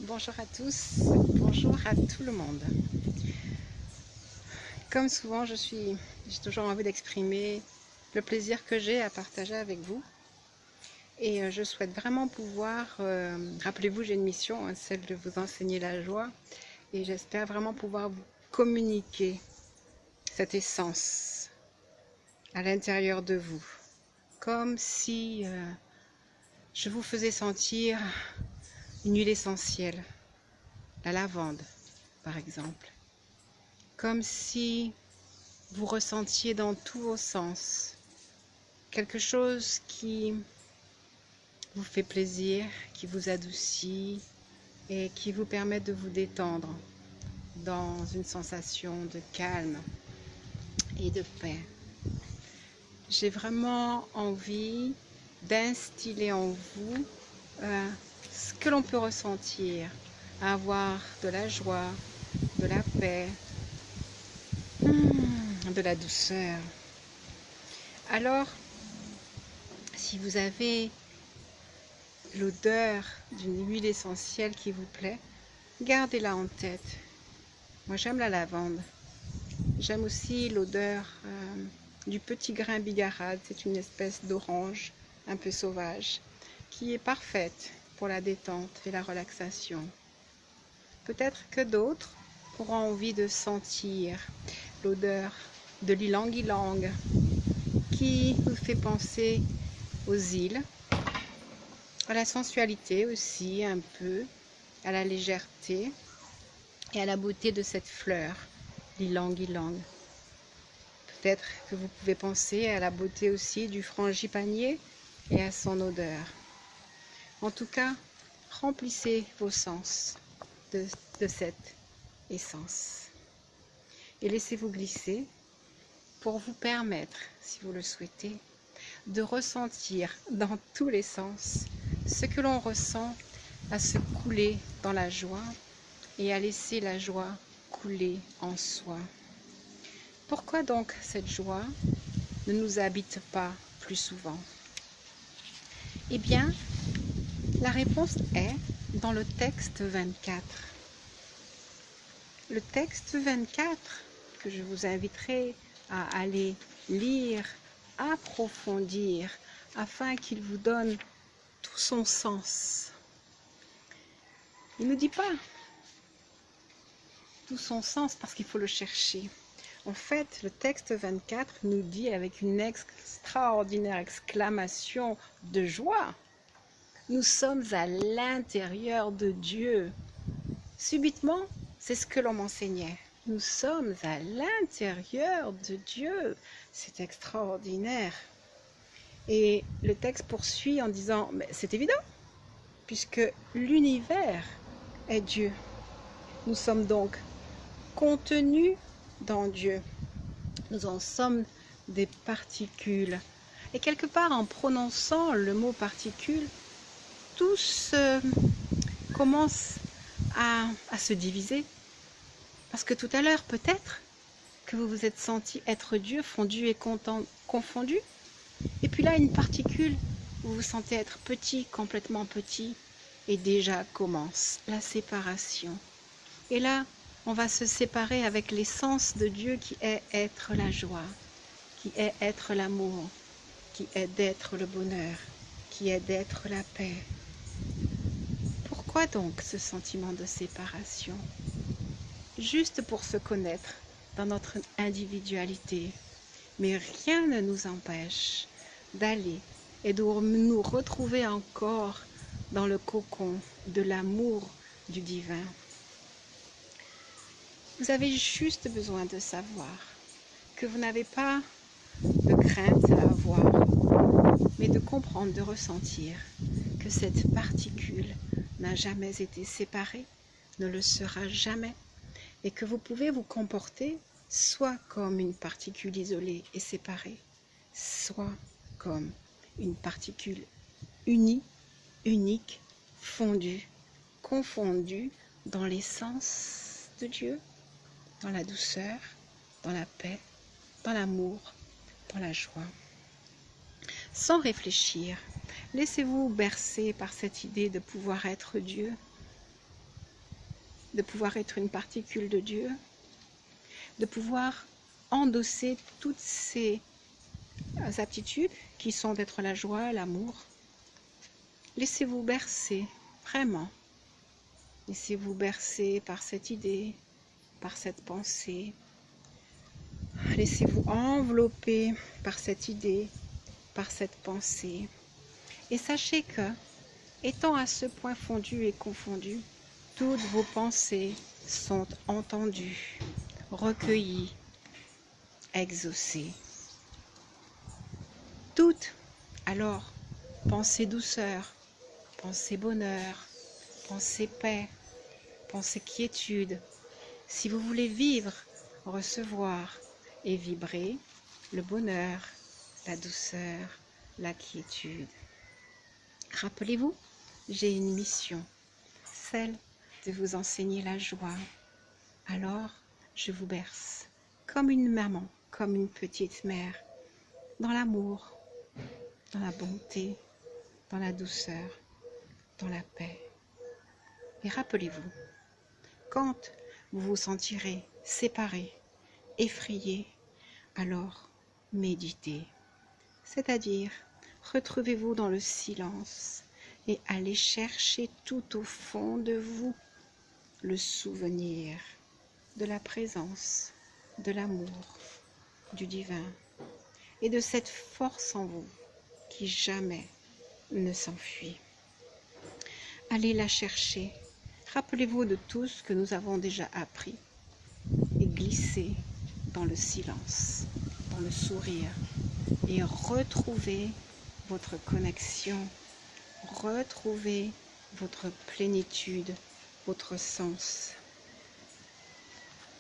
Bonjour à tous, bonjour à tout le monde. Comme souvent, j'ai toujours envie d'exprimer le plaisir que j'ai à partager avec vous. Et je souhaite vraiment pouvoir, rappelez-vous, j'ai une mission, hein, celle de vous enseigner la joie. Et j'espère vraiment pouvoir vous communiquer cette essence à l'intérieur de vous. Comme si je vous faisais sentir une huile essentielle, la lavande par exemple. Comme si vous ressentiez dans tous vos sens quelque chose qui vous fait plaisir, qui vous adoucit et qui vous permet de vous détendre dans une sensation de calme et de paix. J'ai vraiment envie d'instiller en vous ce que l'on peut ressentir, avoir de la joie, de la paix, de la douceur. Alors, si vous avez l'odeur d'une huile essentielle qui vous plaît, gardez-la en tête. Moi, j'aime la lavande. J'aime aussi l'odeur du petit grain bigarade. C'est une espèce d'orange un peu sauvage qui est parfaite pour la détente et la relaxation. Peut-être que d'autres auront envie de sentir l'odeur de l'ylang-ylang qui nous fait penser aux îles, à la sensualité aussi un peu, à la légèreté et à la beauté de cette fleur, l'ylang-ylang. Peut-être que vous pouvez penser à la beauté aussi du frangipanier et à son odeur. En tout cas, remplissez vos sens de cette essence et laissez-vous glisser pour vous permettre, si vous le souhaitez, de ressentir dans tous les sens ce que l'on ressent, à se couler dans la joie et à laisser la joie couler en soi. Pourquoi donc cette joie ne nous habite pas plus souvent? Eh bien, la réponse est dans le texte 24. Le texte 24 que je vous inviterai à aller lire, approfondir, afin qu'il vous donne tout son sens. Il ne nous dit pas tout son sens parce qu'il faut le chercher. En fait, le texte 24 nous dit avec une extraordinaire exclamation de joie: nous sommes à l'intérieur de Dieu. Subitement, c'est ce que l'on m'enseignait. Nous sommes à l'intérieur de Dieu. C'est extraordinaire. Et le texte poursuit en disant, mais c'est évident, puisque l'univers est Dieu. Nous sommes donc contenus dans Dieu. Nous en sommes des particules. Et quelque part, en prononçant le mot particule, tout commence à se diviser. Parce que tout à l'heure, peut-être que vous vous êtes senti être Dieu, fondu et confondu. Et puis là, une particule, vous vous sentez être petit, complètement petit. Et déjà commence la séparation. Et là, on va se séparer avec l'essence de Dieu qui est être la joie, qui est être l'amour, qui est d'être le bonheur, qui est d'être la paix. Pourquoi donc ce sentiment de séparation? Juste pour se connaître dans notre individualité. Mais rien ne nous empêche d'aller et de nous retrouver encore dans le cocon de l'amour du divin. Vous avez juste besoin de savoir que vous n'avez pas de crainte à avoir, mais de comprendre, de ressentir que cette particule n'a jamais été séparée, ne le sera jamais, et que vous pouvez vous comporter soit comme une particule isolée et séparée, soit comme une particule unie, unique, fondue, confondue dans l'essence de Dieu, dans la douceur, dans la paix, dans l'amour, dans la joie. Sans réfléchir, laissez-vous bercer par cette idée de pouvoir être Dieu de pouvoir être une particule de Dieu, de pouvoir endosser toutes ces aptitudes qui sont d'être la joie, l'amour. Laissez-vous bercer, vraiment. Laissez-vous bercer par cette idée, par cette pensée. Laissez-vous envelopper par cette idée, par cette pensée. Et sachez que, étant à ce point fondu et confondu, toutes vos pensées sont entendues, recueillies, exaucées. Toutes. Alors, pensez douceur, pensez bonheur, pensez paix, pensez quiétude. Si vous voulez vivre, recevoir et vibrer le bonheur, la douceur, la quiétude. Rappelez-vous, j'ai une mission, celle de vous enseigner la joie. Alors, je vous berce comme une maman, comme une petite mère, dans l'amour, dans la bonté, dans la douceur, dans la paix. Et rappelez-vous, quand vous vous sentirez séparés, effrayés, alors méditez. C'est-à-dire, retrouvez-vous dans le silence et allez chercher tout au fond de vous le souvenir de la présence, de l'amour, du divin et de cette force en vous qui jamais ne s'enfuit. Allez la chercher. Rappelez-vous de tout ce que nous avons déjà appris et glissez dans le silence, dans le sourire et retrouvez votre connexion, retrouvez votre plénitude, votre sens.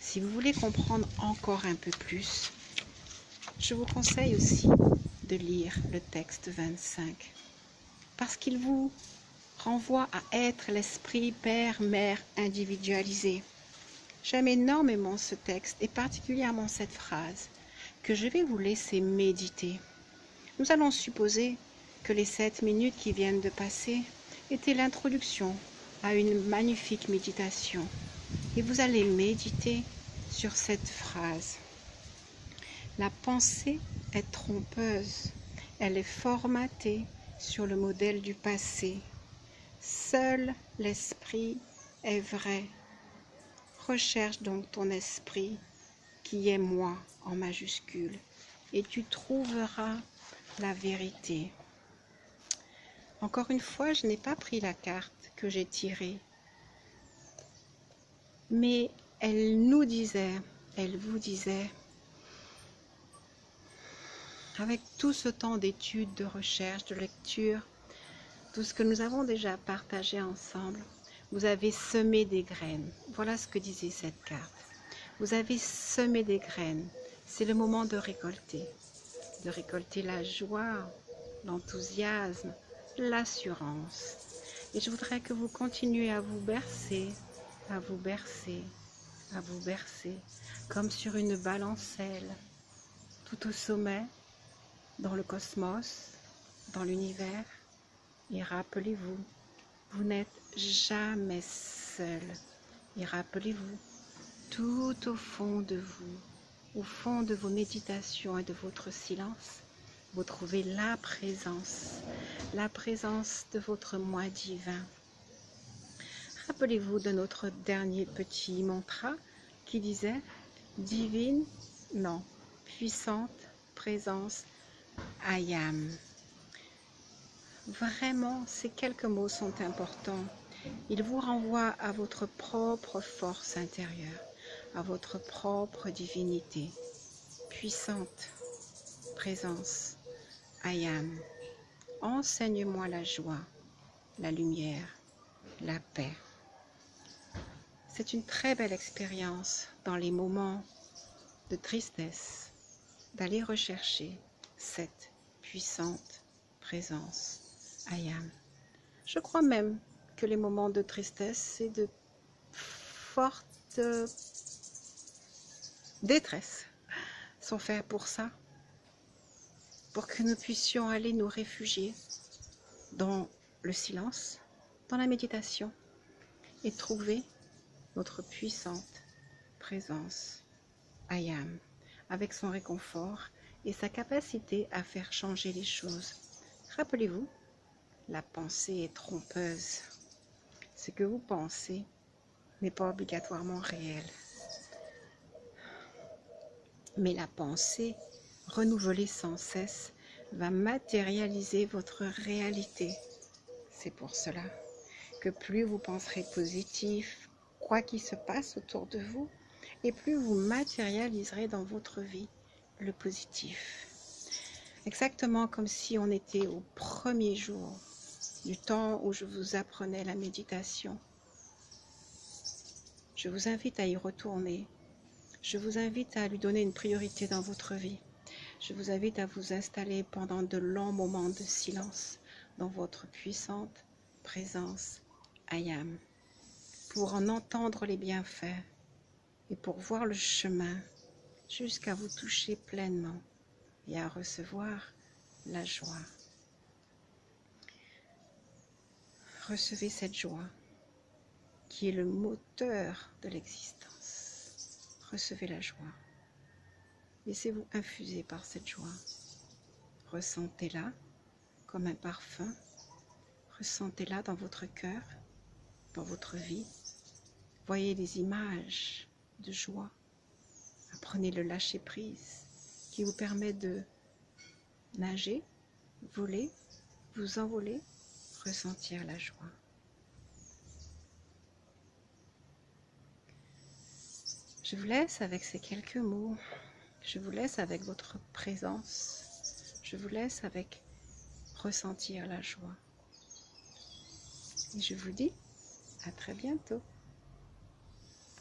Si vous voulez comprendre encore un peu plus, je vous conseille aussi de lire le texte 25 parce qu'il vous renvoie à être l'esprit père-mère individualisé. J'aime énormément ce texte et particulièrement cette phrase que je vais vous laisser méditer. Nous allons supposer que les 7 minutes qui viennent de passer étaient l'introduction à une magnifique méditation et vous allez méditer sur cette phrase. La pensée est trompeuse, elle est formatée sur le modèle du passé. Seul l'esprit est vrai. Recherche donc ton esprit qui est moi en majuscule et tu trouveras la vérité. Encore une fois, je n'ai pas pris la carte que j'ai tirée, mais elle nous disait, elle vous disait, avec tout ce temps d'études, de recherche, de lecture, tout ce que nous avons déjà partagé ensemble, vous avez semé des graines. Voilà ce que disait cette carte. Vous avez semé des graines. C'est le moment de récolter la joie, l'enthousiasme, l'assurance. Et je voudrais que vous continuiez à vous bercer, à vous bercer, à vous bercer, comme sur une balancelle, tout au sommet, dans le cosmos, dans l'univers. Et rappelez-vous, vous n'êtes jamais seul. Et rappelez-vous, tout au fond de vous, au fond de vos méditations et de votre silence, vous trouvez la présence de votre moi divin. Rappelez-vous de notre dernier petit mantra qui disait « Divine, non, puissante présence, I am ». Vraiment, ces quelques mots sont importants. Ils vous renvoient à votre propre force intérieure, à votre propre divinité. Puissante présence, I am. Enseigne-moi la joie, la lumière, la paix. C'est une très belle expérience dans les moments de tristesse d'aller rechercher cette puissante présence, I am. Je crois même que les moments de tristesse et de forte détresse sont faits pour ça, pour que nous puissions aller nous réfugier dans le silence, dans la méditation et trouver notre puissante présence I am, avec son réconfort et sa capacité à faire changer les choses. Rappelez-vous, la pensée est trompeuse. Ce que vous pensez n'est pas obligatoirement réel. Mais la pensée, renouvelée sans cesse, va matérialiser votre réalité. C'est pour cela que plus vous penserez positif, quoi qu'il se passe autour de vous, et plus vous matérialiserez dans votre vie le positif. Exactement comme si on était au premier jour du temps où je vous apprenais la méditation. Je vous invite à y retourner. Je vous invite à lui donner une priorité dans votre vie. Je vous invite à vous installer pendant de longs moments de silence dans votre puissante présence I am, pour en entendre les bienfaits et pour voir le chemin jusqu'à vous toucher pleinement et à recevoir la joie. Recevez cette joie qui est le moteur de l'existence. Recevez la joie. Laissez-vous infuser par cette joie. Ressentez-la comme un parfum. Ressentez-la dans votre cœur, dans votre vie. Voyez les images de joie. Apprenez le lâcher-prise qui vous permet de nager, voler, vous envoler, ressentir la joie. Je vous laisse avec ces quelques mots. Je vous laisse avec votre présence. Je vous laisse avec ressentir la joie. Et je vous dis à très bientôt.